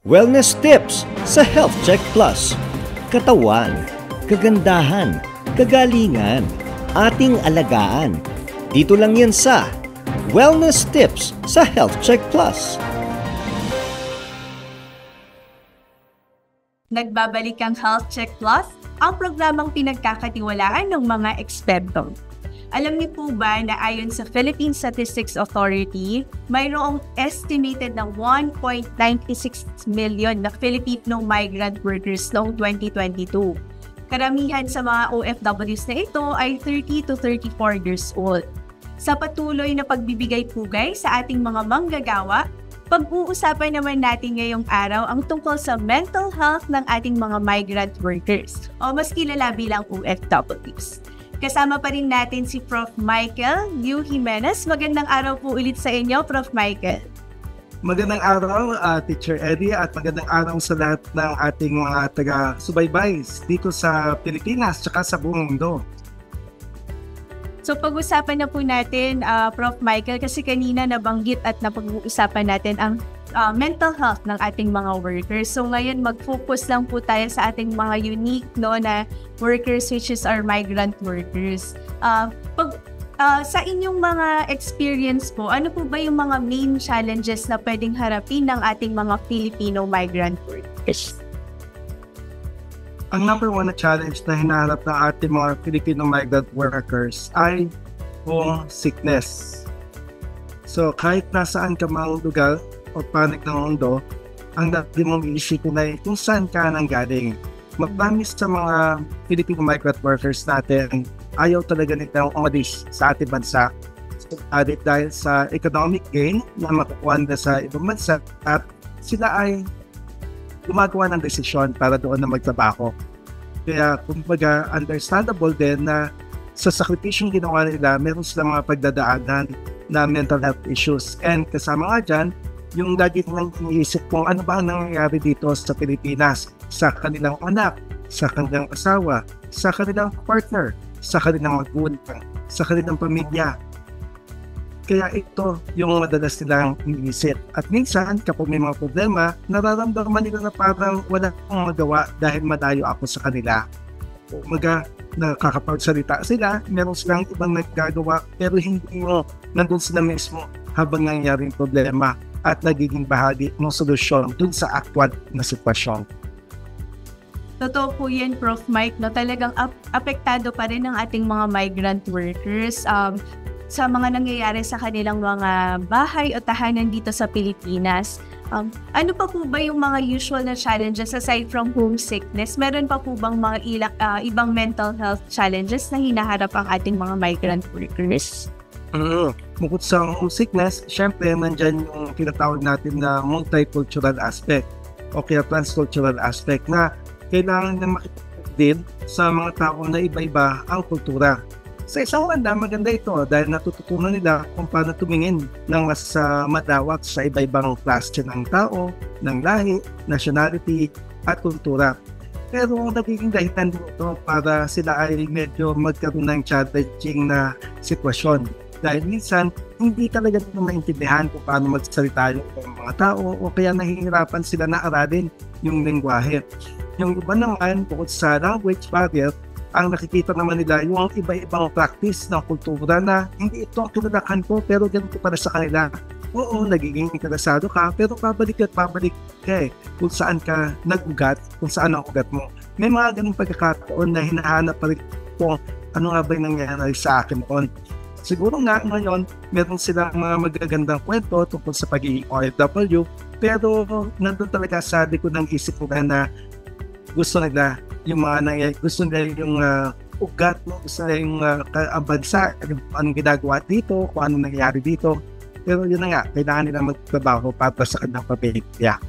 Wellness tips sa Health Check Plus. Katawan, kagandahan, kagalingan, ating alagaan. Dito lang yan sa Wellness tips sa Health Check Plus. Nagbabalik ang Health Check Plus, ang programang pinagkakatiwalaan ng mga eksperto. Alam niyo po ba na ayon sa Philippine Statistics Authority, mayroong estimated na 1.96 million na Filipino migrant workers noong 2022. Karamihan sa mga OFWs na ito ay 30 to 34 years old. Sa patuloy na pagbibigay pugay sa ating mga manggagawa, pag-uusapan naman natin ngayong araw ang tungkol sa mental health ng ating mga migrant workers o mas kilala bilang OFWs. Kasama pa rin natin si Prof. Michael Liu Jimenez. Magandang araw po ulit sa inyo, Prof. Michael. Magandang araw, Teacher Eddie, at magandang araw sa lahat ng ating mga taga-subaybay dito sa Pilipinas at sa buong mundo. So pag-usapan na po natin, Prof. Michael, kasi kanina nabanggit at napag-uusapan natin ang mental health ng ating mga workers. So ngayon mag-focus lang po tayo sa ating mga unique na workers, which is our migrant workers. Sa inyong mga experience po, ano po ba yung mga main challenges na pwedeng harapin ng ating mga Filipino migrant workers? Ang number one na challenge na hinaharap ng ating mga Filipino migrant workers ay homesickness. So kahit nasaan ka mang lugar o panig ng mundo, ang dapat mong iisipin ay kung saan ka nang galing. Magpamis sa mga Filipino migrant workers natin, ayaw talaga nilang umalis sa ating bansa. So, dahil sa economic gain na makukuha nila sa ibang bansa at sila ay gumagawa ng desisyon para doon na magtrabaho. Kaya kumbaga understandable din na sa sakripisyong ginawa nila, meron silang mga pagdadaanan na mental health issues. And kasama nga dyan, yung lagi nilang iniisip kung ano ba ang nangyayari dito sa Pilipinas, sa kanilang anak, sa kanilang asawa, sa kanilang partner, sa kanilang magulang, sa kanilang pamilya. Kaya ito yung madalas nilang iniisip. At minsan, kapag may mga problema, nararamdaman nila na parang wala akong magawa dahil malayo ako sa kanila. Umaga, nakakapagsalita sila, meron silang ibang nagagawa, pero hindi mo nandun sila mismo habang nangyayari yung problema at nagiging bahagi ng solusyon dun sa actual na sitwasyon. Totoo po yan, Prof. Mike, talagang apektado pa rin ang ating mga migrant workers sa mga nangyayari sa kanilang mga bahay o tahanan dito sa Pilipinas. Ano pa po ba yung mga usual na challenges aside from homesickness? Meron pa po bang mga ibang mental health challenges na hinaharap ang ating mga migrant workers? Bukod sa homesickness, syempre nandyan yung tinatawag natin na multicultural aspect o kaya transcultural aspect na kailangan na makikita din sa mga tao na iba-iba ang kultura. Sa isang banda, maganda ito dahil natututunan nila kung paano tumingin ng mas madawat sa iba-ibang klase ng tao, ng lahi, nationality at kultura. Pero nagiging dahilan dito para sila ay medyo magkaroon ng challenging na sitwasyon. Dahil minsan, hindi talaga nila maintindihan kung paano magsalita yung mga tao o kaya nahihirapan sila na aralin yung lengguwahe. Yung iba naman, bukod sa language barrier, ang nakikita naman nila yung iba-ibang practice ng kultura na hindi ito ang kinalakan ko pero ganito para sa kanila. Oo, nagiging interesado ka pero pabalik ka kung saan ka nag-ugat, kung saan ang ugat mo. May mga ganung pagkakataon na hinahanap pa rin kung ano nga ba yung nangyayari sa akin noon. Siguro nga ngayon, meron silang mga magagandang kwento tungkol sa pagiging OFW, pero nandun talaga sa likod ng isip nila na gusto nila yung mga gusto nila yung ugat, gusto nila yung bansa, anong ginagawa dito, kung anong nangyayari dito. Pero yun na nga, kailangan nila magtrabaho para sa kanilang pamilya.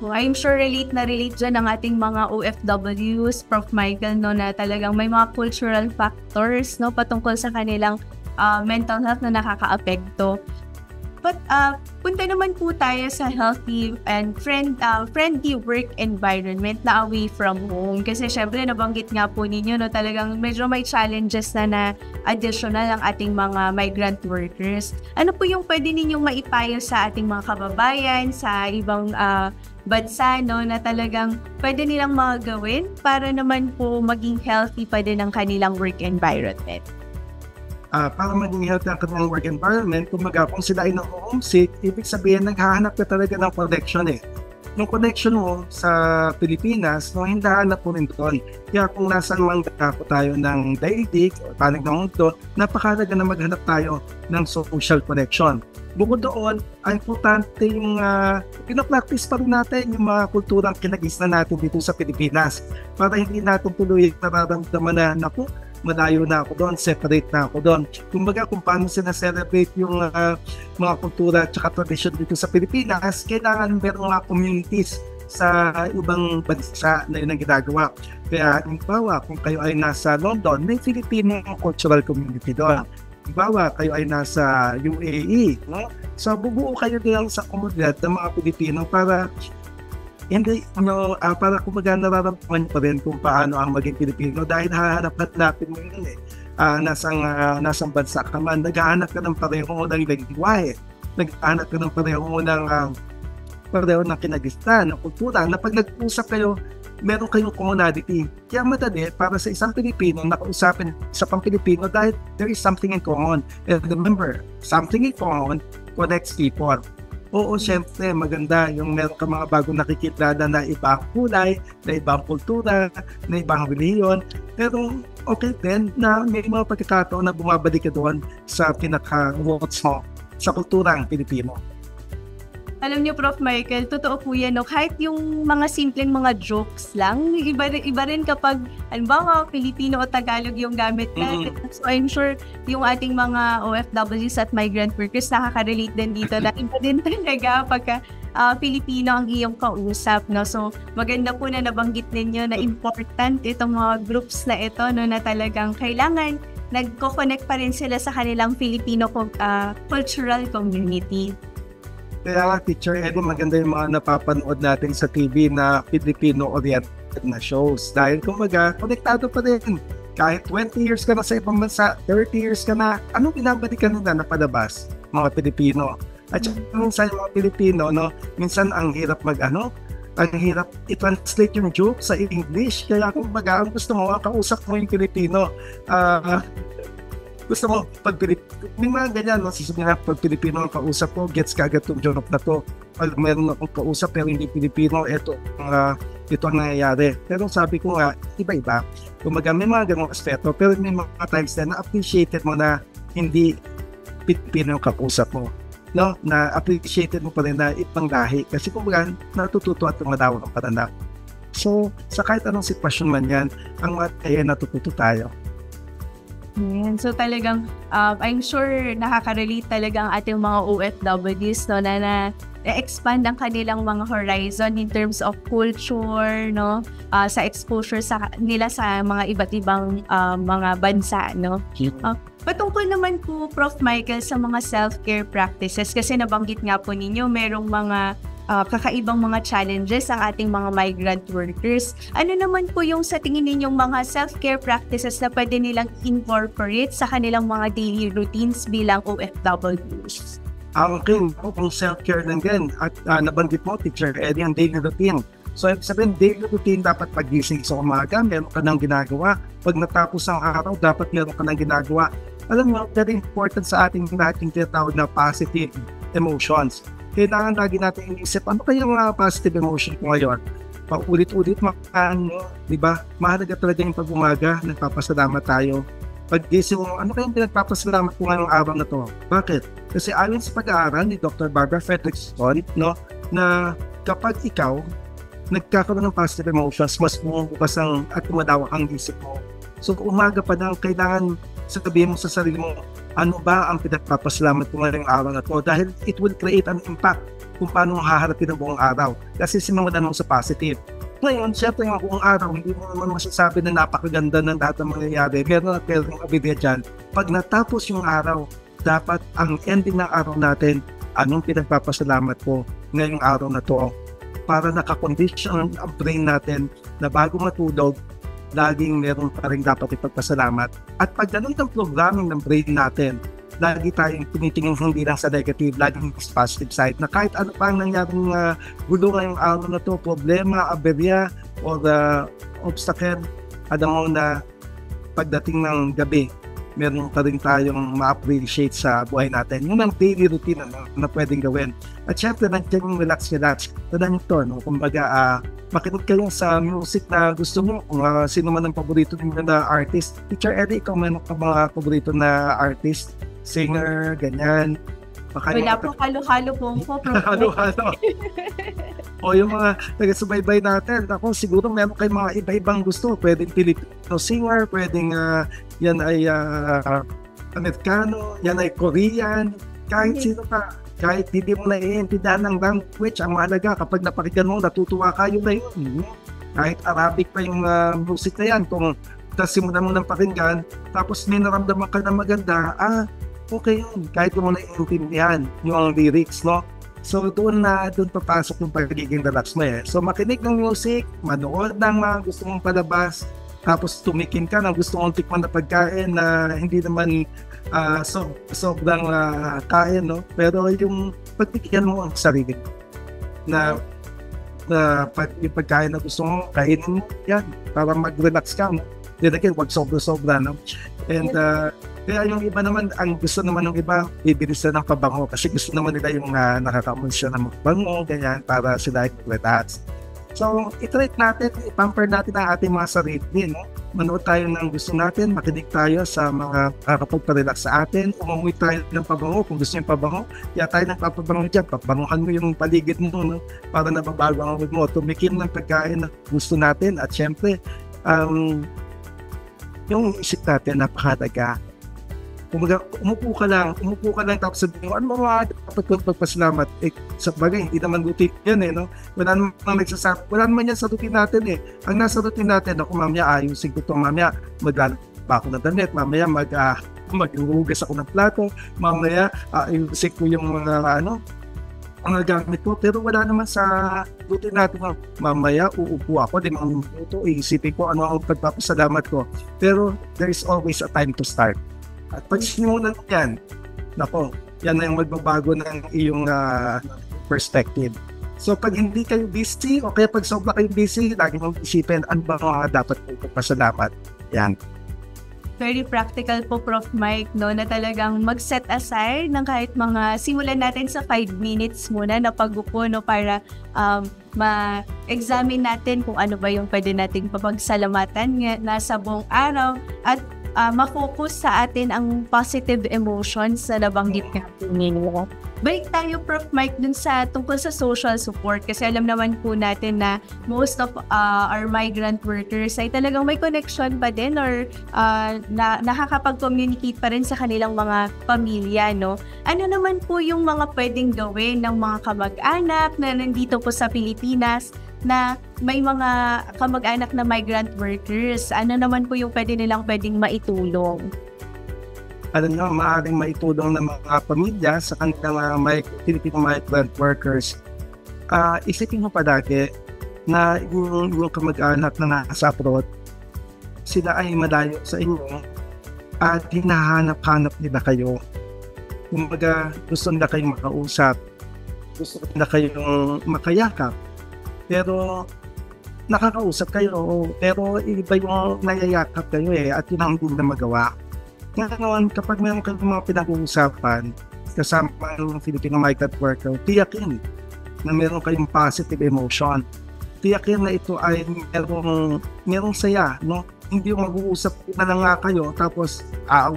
Well, I'm sure relate dyan ang ating mga OFWs, Prof. Michael, na talagang may mga cultural factors patungkol sa kanilang mental health na nakakaapekto. But punta naman po tayo sa healthy and friendly work environment na away from home. Kasi syempre nabanggit nga po ninyo, no, talagang medyo may challenges na additional ang ating mga migrant workers. Ano po yung pwede ninyong maipayo sa ating mga kababayan sa ibang bansa, no, na talagang pwede nilang magawin para naman po maging healthy pa din ang kanilang work environment? Para maging healthy ang kanilang work environment, kung sila ay na-homesick, ibig sabihin naghahanap ka talaga ng connection Yung connection mo sa Pilipinas, no, hindi hanap mo rin doon. Kaya kung nasan mang dako tayo ng daigdig o panig ng mundo, napakalaga na maghanap tayo ng social connection. Bukod doon, ay importante yung pinapractice pa rin natin yung mga kulturang kinagis na natin dito sa Pilipinas para hindi natin tuloy nararamdaman na, naku, malayo na ako doon, separate na ako doon. Kumbaga kung paano sinaselebrate yung mga kultura at tradisyon dito sa Pilipinas, kailangan merong mga communities sa ibang bansa na yun ang ginagawa. Kaya halimbawa, kung kayo ay nasa London, may Filipino cultural community doon. Halimbawa, kayo ay nasa UAE, no? So bubuo kayo din sa komunidad ng mga Pilipino para para kumbaga nararamdaman pa rin kung paano ang maging Pilipino dahil hahanap-hanapin mo yun nasang bansa ka man, naghahanap ka ng pareho ng lengguwahe, naghahanap ka ng pareho ng kinagistan, ng kultura, na pag nag-usap kayo, meron kayong commonality. Kaya madali para sa isang Pilipino na kausapin sa pang Pilipino dahil there is something in common. And remember, something in common connects people. Oo, syempre, maganda yung meron ka mga bagong nakikilala na ibang kulay, na ibang kultura, na ibang reliyon. Pero okay din na may mga pagkakataon na bumabalik ka doon sa pinaka-roots mo sa kulturang Pilipino. Alam niyo, Prof. Michael, totoo po yan, no? Kahit yung mga simpleng mga jokes lang, iba rin kapag, halimbawa, Filipino o Tagalog yung gamit natin. So I'm sure yung ating mga OFWs at migrant workers nakaka-relate din dito na iba din talaga pagka Filipino ang iyong kausap, no? So maganda po na nabanggit ninyo na important itong mga groups na ito, no, na talagang kailangan nagko-connect pa rin sila sa kanilang Filipino cultural community. Kaya Teacher Eddie, maganda yung mga napapanood natin sa TV na Filipino-oriented na shows. Dahil kumbaga, konektado pa rin. Kahit 20 years ka na sa ibang bansa, 30 years ka na, anong binabalikan nila na palabas? Mga Pilipino. At minsan yung mga Pilipino, no, minsan ang hirap ang hirap i-translate yung joke sa English. Kaya kumbaga, ang gusto mo, kausap mo yung Pilipino. Gusto mo, may mga ganyan, no? Sasabihin na, pag Pilipino ang kausap ko, gets kagad yung joke na to. Pag meron akong kausap pero hindi Pilipino, ito ang nangyayari. Pero sabi ko nga, iba-iba. Kumbaga, may mga ganong aspeto, pero may mga times na na-appreciated mo na hindi Pilipino ang kausap mo. No? Na-appreciated mo pa rin na ibang lahi. Kasi kumbaga, natututo at tumadawa ng patanda. So, sa kahit anong sitwasyon man yan, ang mga natututo tayo. Yeah, so talagang I'm sure nakaka-relate talaga ang ating mga OFWs, no, na expand ang kanilang mga horizon in terms of culture, no, sa exposure nila sa mga iba't ibang mga bansa, no. Patungkol naman po, Prof. Michael, sa mga self-care practices, kasi nabanggit nga po ninyo merong mga kakaibang mga challenges ang ating mga migrant workers. Ano naman po yung sa tingin ninyong mga self-care practices na pwede nilang incorporate sa kanilang mga daily routines bilang OFWs? Okay, kung self-care lang din. At nabanggit mo, Teacher Eddie, ang daily routine. So, sabihin, daily routine dapat pagising sa umaga, meron ka nang ginagawa. Pag natapos ang araw, dapat meron ka nang ginagawa. Alam mo, very important sa ating tinatawag na positive emotions. Kailangan lagi natin inisip, ano kayong positive emotion ko ngayon? Paulit-ulit di ba? Mahalaga talaga yung pag-umaga, nagpapasalamat tayo. Pag-gising mo, ano kayong pinagpapasalamat ko ngayong araw na to? Bakit? Kasi ayon sa pag-aaral ni Dr. Barbara Fredrickson, no, na kapag ikaw nagkakaroon ng positive emotions, mas bumubukas at tumadawa ang isip mo. So umaga pa lang, kailangan sabihin mo sa sarili mo, ano ba ang pinagpapasalamat ko ngayong araw na to? Dahil it will create an impact kung paano haharapin ang buong araw. Kasi sinimulan mo sa positive. Ngayon, syempre yung buong araw, hindi mo naman masasabi na napakaganda ng lahat ng mangyayari. Meron ng abidya dyan. Pag natapos yung araw, dapat ang ending ng araw natin anong pinagpapasalamat ko ngayong araw na to, para nakakondition ang brain natin na bago matulog, laging meron pa rin dapat ipagpasalamat. At pag ganun ang programming ng brain natin, lagi tayong tinitingin hindi lang sa negative, laging sa positive side, na kahit ano pa ang nangyaring gulo ngayong araw na to, problema, aberya, or obstacle, alam mo na pagdating ng gabi, meron pa rin tayong ma-appreciate sa buhay natin. Yung ang daily routine na pwedeng gawin. At syempre, nandiyan yung relax. Tandaan nyo ito, no? Kumbaga, makinig kayo sa music na gusto mo. Kung sino man ang paborito ninyo na artist. Teacher Eddie, ikaw meron ka mga paborito na artist? Singer, ganyan? Wala po, halo-halo po. Halo-halo. O yung mga taga-subaybay natin, ako siguro meron kayong mga iba-ibang gusto. Pwedeng Filipino singer, pwedeng yan ay Amerikano, yan ay Korean, kahit sino pa. Kahit hindi mo naiintindihan ng language, ang mahalaga kapag napakinggan mo, natutuwa kayo na yun. Kahit Arabic pa yung music na yan, kung simulan mo ng pakinggan, tapos may naramdaman ka na maganda, okay yun. Kahit mo naiintindihan yung lyrics, no? So doon papasok yung pagiging relax mo eh. So makinig ng music, manood ng mga gusto mong palabas, tapos tumikim ka ng gusto mong tikman na pagkain na hindi naman sobrang kain, no? Pero yung pagtikihan mo ang sarili na yung pagkain na gusto mo, kainin mo yan para mag-relax ka, no? Then again, wag sobra-sobra, no? And kaya yung iba naman, ang gusto naman ng iba, bibilis na ng pabango kasi gusto naman nila yung nakaka-amoy siya ng pabango, ganyan, para sila relax. So, i-treat natin, i-pamper natin ang ating mga sarili, no? Manood tayo ng gusto natin, makinig tayo sa mga kapag-relax sa atin, umuwi tayo ng pabango, kung gusto yung pabango, kaya tayo nagpapabango dyan, pabanguhan mo yung paligid mo, no? Para nababago ang mood mo, tumikim ng pagkain na gusto natin, at syempre, yung isip natin, napakahalaga. Kumaga, umupo ka lang tapos sabihin mo, ano mga dapat kong pagpasalamat? Sa bagay, hindi naman routine yan no? Wala naman yan sa routine natin Ang nasa routine natin, ako mamaya ayusin ko ito, mamaya maglalaba ako ng damit, mamaya maghuhugas ako ng plato, mamaya ayusin ko yung mga mga gamit ko, pero wala naman sa routine natin. Mamaya uupo ako, di mamuto, iisipin ko ano ang pagpapasalamat ko. Pero there is always a time to start. At pag sinunan mo yan, yan na yung magbabago ng iyong perspective. So pag hindi kayo busy, o kaya pag sobra kayo busy, lagi mong isipin, ano ba mga dapat po pasalamat? Yan. Very practical po, Prof. Mike, no, na talagang mag-set aside ng kahit mga, simulan natin sa 5 minutes muna na pag-upo, no, para ma-examine natin kung ano ba yung pwede nating papagsalamatan nasa buong araw, at ma-focus sa atin ang positive emotions na nabanggit natin. Balik tayo, Prof. Mike, dun sa tungkol sa social support, kasi alam naman po natin na most of our migrant workers ay talagang may connection pa din or nakakapag-communicate pa rin sa kanilang mga pamilya, no? Ano naman po yung mga pwedeng gawin ng mga kamag-anak na nandito po sa Pilipinas na may mga kamag-anak na migrant workers? Ano naman po yung pwedeng maitulong? Maaaring maitulong ng mga pamilya sa kanilang Filipino migrant workers. Isipin mo palagi na yung kamag-anak na nasa abroad, sila ay malayo sa inyo at hinahanap-hanap nila kayo. Kumbaga, gusto nila kayong makausap, gusto nila kayong makayakap, pero nakakausap kayo, pero iba yung nayayakap kayo at yun ang hindi na magawa. Ngayon, kapag meron kayong mga pinag-uusapan kasama ng Filipino migrant worker, tiyakin na meron kayong positive emotion. Tiyakin na ito ay merong saya, no? Hindi yung mag-uusap na lang nga kayo, tapos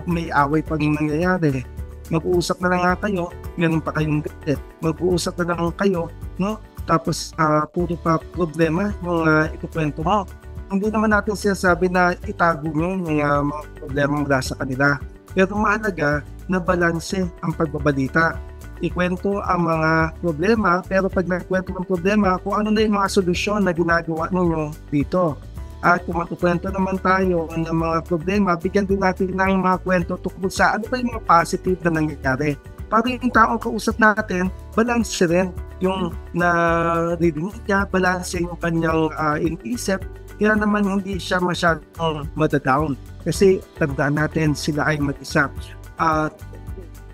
may away pang nangyayari. Mag-uusap na lang nga kayo, meron pa kayong galit. Mag-uusap na lang kayo, no? Tapos puro pa problema yung ikukwento mo. Hindi naman natin sinasabi na itago nyo yung mga problema mula sa kanila. Pero mahalaga na balanse ang pagbabalita. Ikwento ang mga problema, pero pag nagkwento ng problema, kung ano na yung mga solusyon na ginagawa ninyo dito. At kung matukwento naman tayo ng mga problema, bigyan din natin ng mga kwento tungkol sa ano ba yung mga positive na nangyayari. para yung taong kausap natin, balance rin yung narinig niya, balance yung kanyang iniisip, kaya naman hindi siya masyadong madadown. Kasi tandaan natin, sila ay mag-isa.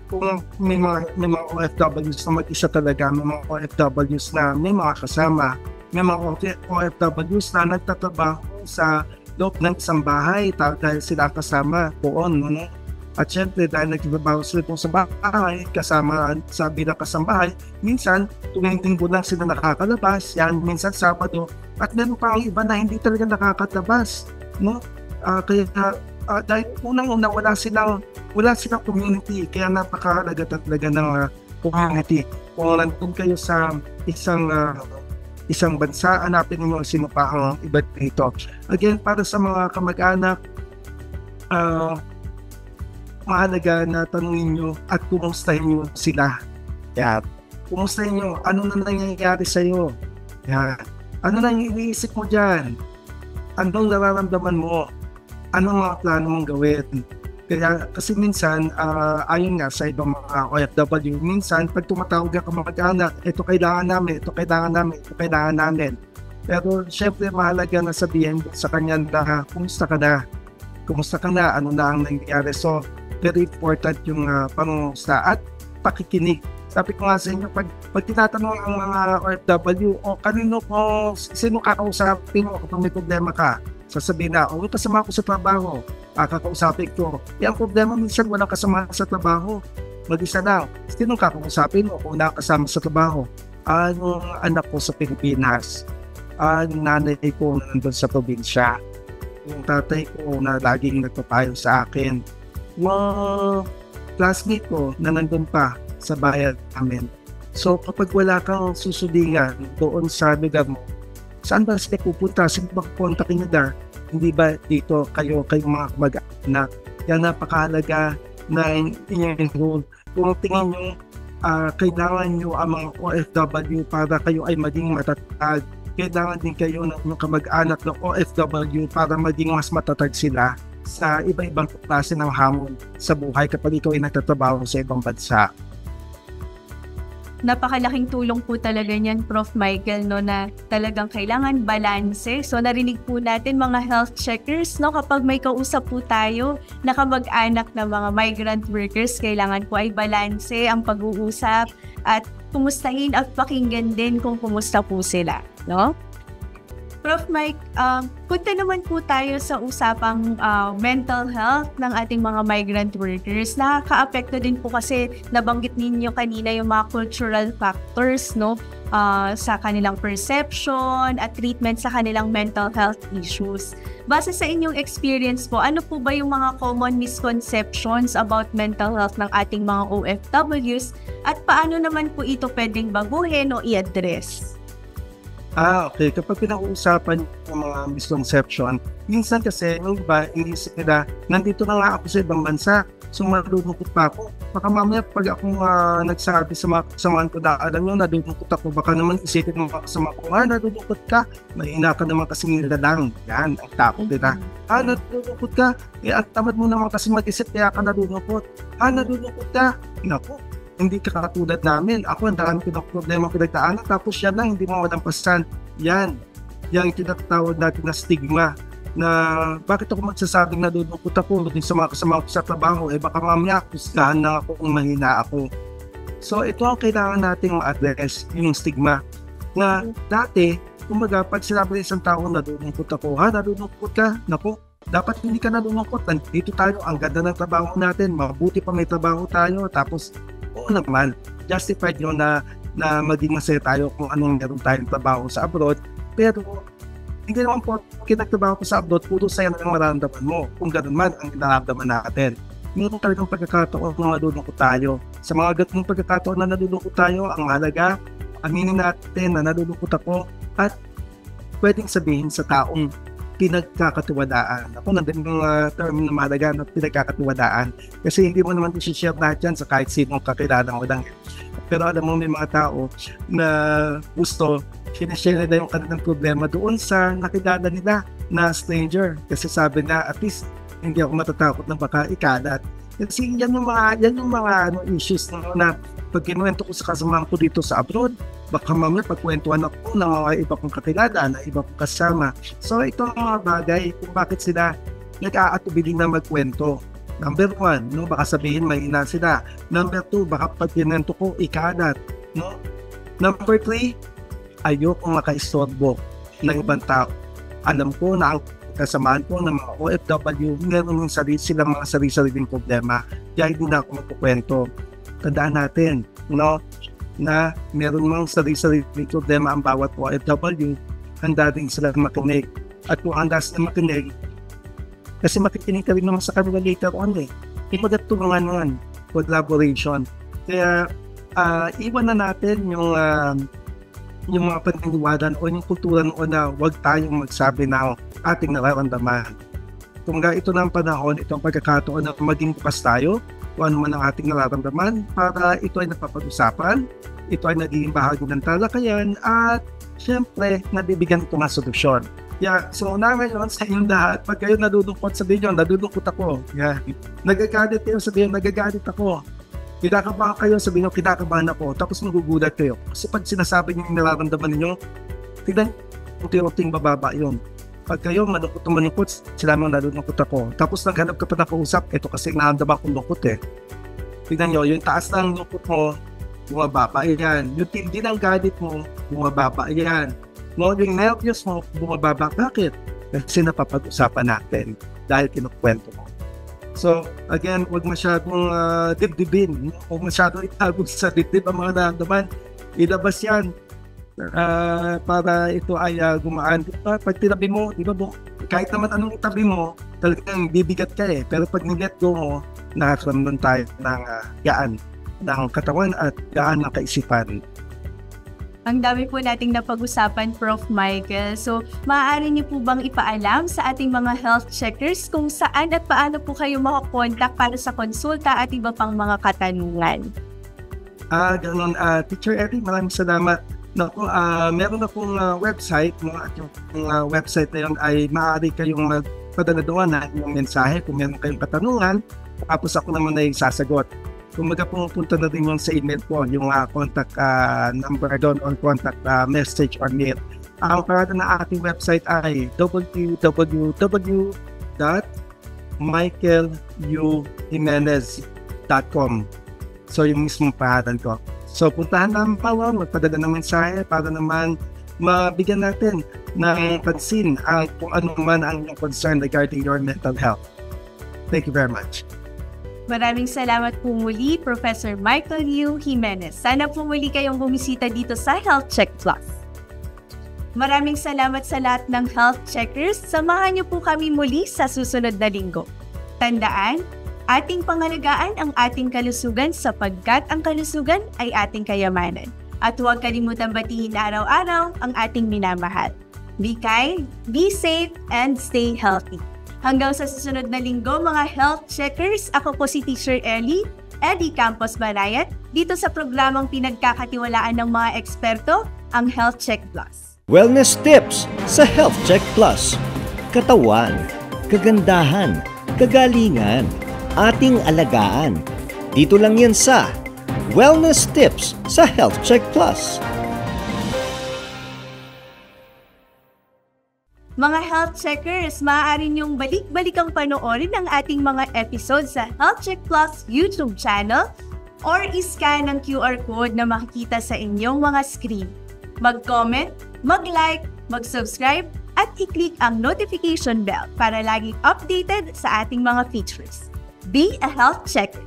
Kung may mga OFWs na mag-isa talaga, may mga OFWs na may mga kasama, may mga OFWs na nagtatrabaho sa loob ng isang bahay dahil sila kasama doon. Ano? At syempre dahil nagtatrabaho sila sa bahay, kasama sa bilang kasambahay, minsan tuwing linggo lang sila nakakalabas, yan, minsan Sabado, at meron pa ang iba na hindi talaga nakakatabas. No? Kaya dahil unang-una wala silang community, kaya napakahalaga talaga ng community. Kung nandun kayo sa isang bansa, hanapin niyo sino pa ang iba dito. Again, para sa mga kamag-anak, mahalaga na tanungin nyo at kumustahin nyo sila. Yan. Kumustahin nyo, ano na nangyayari sa'yo? Yan. Ano na yung iniisip mo dyan? Anong nararamdaman mo? Anong mga plano mong gawin? Kaya kasi minsan, ayon nga sa ibang mga OFW, minsan pag tumatawag ka kamag-anak, ito kailangan namin, ito kailangan namin, ito kailangan namin. Pero syempre mahalaga na sabihin sa kanya na kumusta ka na? Kumusta ka na? Ano na ang nangyayari? So, very important yung pangumusta at pakikinig. Sabi ko nga sa inyo, pag tinatanong ang mga OFW, sino kakausapin mo kung may problema ka? Sasabihin na, may kasama ko sa trabaho, kakausapin ko. Ang problema minsan walang kasama sa trabaho. Mag-isa lang. Sino kakausapin mo kung nakasama sa trabaho? Yung anak ko sa Pilipinas. Yung nanay ko nandun sa probinsya. Yung tatay ko na laging nagpapayo sa akin. Yung classmate ko na nandun pa sa bayan namin. So kapag wala kang susudingan doon sa lugar mo, saan ba sila pupunta? Sino ba kontakin nyo dar? Hindi ba dito kayo mga mag-anak? Kaya napakahalaga na i-enroll. Kung tingin nyo, kailangan nyo ang mga OFW para kayo ay maging matatag. Kailangan din kayo ng kamag-anak ng OFW para maging mas matatag sila sa iba-ibang klase ng hamon sa buhay kapag ikaw ay nagtatrabaho sa ibang bansa. Napakalaking tulong po talaga niyan, Prof. Michael, no, na talagang kailangan balanse. So narinig po natin mga health checkers, no, kapag may kausap po tayo na kamag-anak ng mga migrant workers, kailangan po ay balanse ang pag-uusap at kumustahin at pakinggan din kung kumusta po sila, no? Prof. Mike, punta naman po tayo sa usapang mental health ng ating mga migrant workers. Nakaka-apekto din po kasi nabanggit ninyo kanina yung mga cultural factors, no, sa kanilang perception at treatment sa kanilang mental health issues. Base sa inyong experience po, ano po ba yung mga common misconceptions about mental health ng ating mga OFWs at paano naman po ito pwedeng baguhin o i-address? Okay. Kapag pinag-uusapan yung mga misconception, minsan kasi yung iba, inisip nila, nandito na nga ako sa ibang bansa, so malulungkot pa ako. Baka mamaya pag ako nagsabi sa mga kasamaan ko na, alam nyo, nalulungkot ako, baka naman isipin mo mga kasama ko, nalulungkot ka, mahina ka naman kasi nila lang. Yan, ang takot nila. Nalulungkot ka, ang tamad mo naman kasi mag-isip, kaya ka nalulungkot. Nalulungkot ka, naku. Hindi ka katulad namin. Ako, ang dami ko ng problema pinagdaanan, tapos yan lang, hindi mo malampasan. Yan yung tinatawag natin na stigma, na bakit ako magsasabing nalulungkot ako sa mga kasama ko sa trabaho, baka mamaya kusgahan na ako kung mahina ako. So ito ang kailangan nating ma-address, yung stigma. Na dati, kumbaga, pag sinabi ng isang tao, nalulungkot ako, nalulungkot ka, naku, dapat hindi ka nalulungkot, nandito tayo, ang ganda ng trabaho natin, mabuti pa may trabaho tayo, tapos oo naman, justified yun na maging masaya tayo kung anong meron tayong trabaho sa abroad. Pero hindi naman po kinagtrabaho ko sa abroad, puro saya na ang mararamdaman mo. Kung gano'n man ang nararamdaman natin. Meron talagang pagkakataon na nalulungkot tayo. Sa mga ganung pagkakataon na nalulungkot tayo, ang mahalaga, aminin natin na nalulungkot ako at pwedeng sabihin sa taong pinagkakatiwadaan. Ako nandun yung term na mahalaga na pinagkakatiwadaan. Kasi hindi mo naman i-share lahat yan sa kahit sinong kakilala mo lang. Pero alam mo, may mga tao na gusto, sinashare nila yung kanilang problema doon sa nakilala nila na stranger. Kasi sabi na, at least, hindi ako matatakot na baka ikalat. Kasi yan yung mga issues na pag kinuwento ko sa kasamahan ko dito sa abroad, baka mamaya pagkwentuhan ako ng mga iba kong kakilala, na iba kong kasama. So ito ang mga bagay kung bakit sila nag-aatubili na magkwento. Number 1, no, baka sabihin mahina sila. Number 2, baka pag kinento ko, ikalat. No? Number 3, ayoko makaistorbo ng ibang tao. Alam ko na ang kasamahan ko ng mga OFW, meron yung silang mga sarili-sariling problema. Kaya hindi na ako magkukwento. Tandaan natin, no, na meron mga sarili-sariling problema ang bawat OFW, handa din sila makinig. At kung handa sila makinig, kasi makikinig ka rin naman sa kanila later on Ipagtulungan naman, collaboration. Kaya iwan na natin yung mga paniniwalaan o yung kultura noon na huwag tayong magsabi ng ating nararamdaman. Kung ito na ang panahon, ito ang pagkakataon na maging bukas tayo kung ano man ang ating nararamdaman para ito ay napapag-usapan, ito ay naging bahagi ng talakayan at syempre nabibigyan ito ng solusyon. So na ngayon sa inyong lahat, pag kayo nadudungkot, sabihin nyo, nadudungkot ako. Nagagalit kayo, sabihin nyo, nagagalit ako. Kinakabahan kayo, sabihin nyo, kinakabahan ako. Tapos magugulat kayo. Kasi pag sinasabi nyo yung nararamdaman ninyo, tignan, unti-unting bababa yun. Pag kayo manukot, sila mga nadudungkot ako. Tapos naghanap ka pa na kausap, ito kasi naramdaman kong lungkot Tignan nyo, yung taas ng lungkot mo, bumababa yan. Yung tindi ng galit mo, bumababa yan. No, yung nervyos mo, bumababa. Bakit? Kasi napapag-usapan natin dahil kinukwento mo. So, again, huwag masyadong dibdibin. Huwag masyadong itago sa dibdib ang mga naramdaman. Ilabas yan para ito ay gumaan. Pag tinabi mo, di ba, kahit naman anong itabi mo, talagang bibigat ka Pero pag nilet go mo, nakakaroon tayo ng gaan ng katawan at gaan ng kaisipan. Ang dami po nating napag-usapan, Prof. Michael. So, maaari niyo po bang ipaalam sa ating mga health checkers kung saan at paano po kayo makakontak para sa konsulta at iba pang mga katanungan? Ganun. Teacher Eddie, maraming salamat. Meron akong website. At yung website na yun ay maaari kayong magpadala doon yung mensahe kung meron kayong katanungan. Tapos ako naman ay sasagot. Kung pumunta na din yun sa email ko, yung contact number doon or contact message or mail. Ang pangalan na ating website ay www.michaelujimenez.com. So yung mismong pangalan ko. So puntahan naman magpadala ng mensahe para naman mabigyan natin ng pansin kung ano man ang concern regarding your mental health. Thank you very much. Maraming salamat po muli, Professor Michael U. Jimenez. Sana po muli kayong bumisita dito sa Health Check Plus. Maraming salamat sa lahat ng health checkers. Samahan niyo po kami muli sa susunod na linggo. Tandaan, ating pangalagaan ang ating kalusugan sapagkat ang kalusugan ay ating kayamanan. At huwag kalimutan batiin araw-araw ang ating minamahal. Be kind, be safe, and stay healthy. Hanggang sa susunod na linggo mga health checkers, ako po si Teacher Eddie Campos Barayat, dito sa programang pinagkakatiwalaan ng mga eksperto, ang Health Check Plus. Wellness tips sa Health Check Plus. Katawan, kagandahan, kagalingan, ating alagaan. Dito lang yan sa Wellness tips sa Health Check Plus. Mga health checkers, maaari niyong balik-balikang panoorin ang ating mga episodes sa Health Check Plus YouTube channel or iscan ang QR code na makikita sa inyong mga screen. Mag-comment, mag-like, mag-subscribe at i-click ang notification bell para laging updated sa ating mga features. Be a health checker!